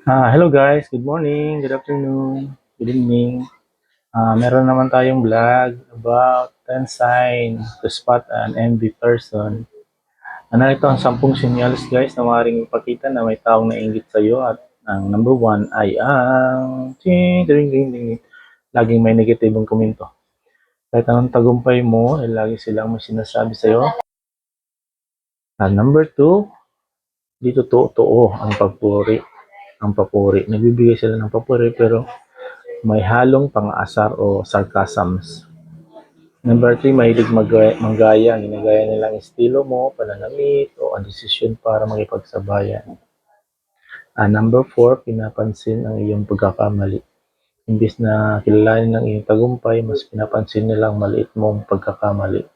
Hello guys, good morning, good afternoon, good evening. Meron naman tayong vlog about 10 signs to spot an envy person. Ito ang 10 senyales guys na maaaring ipakita na may taong nainggit sa iyo at ang number 1 ay ang ting, ding, ding, ding, ding. Laging may negatibong komento. Kahit anong tagumpay mo, ay lagi silang may sinasabi sa iyo. At number 2, dito totoo ang papuri. Nagbibigay sila ng papuri pero may halong pang-aasar o sarcasms. Number 3, mahilig manggaya. Ginagaya nilang estilo mo, pananamit, o ang desisyon para makipagsabayan. Number 4, pinapansin ang iyong pagkakamali. Imbis na kilalanin ang iyong tagumpay, mas pinapansin nilang maliit mong pagkakamali.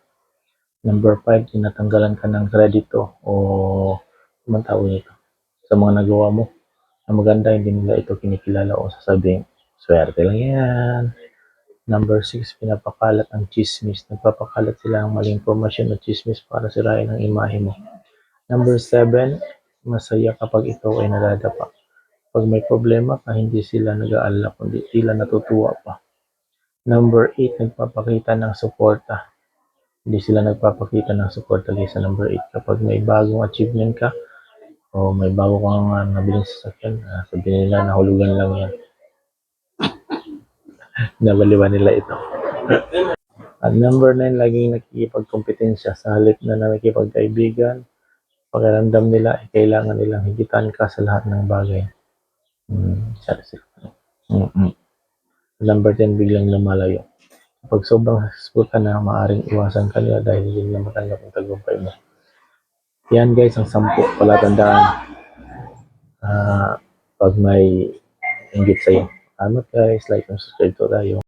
Number 5, tinatanggalan ka ng kredito o anong tawag nito sa mga nagawa mo na maganda, hindi nila ito kinikilala o sasabihin, swerte lang yan. Number 6, pinapakalat ang chismis. Nagpapakalat sila ng maling impormasyon at chismis para sirain ang imahe mo. Number 7, masaya kapag ikaw ay nadadapa. Pag may problema ka, hindi sila nag-aalala, kundi sila natutuwa pa. Number 8, nagpapakita ng suporta. Hindi sila nagpapakita ng suporta sa number 8. Kapag may bagong achievement ka, o may bago kang nabiling sasakyan, sabihin nila na hulugan lang yan. Nabaliwan nila ito. At number 9, laging nakikipagkompetensya sa halip na nakikipagkaibigan. Pakiramdam nila ay kailangan nilang higitan ka sa lahat ng bagay. Number 10, biglang lumalayo. Kapag sobrang successful ka na, maaaring iwasan ka nila dahil hindi nila matanggap ang tagumpay mo. Yan guys, ang 10 palatandaan pag may inggit sa'yo. Salamat guys, like and subscribe to tayo.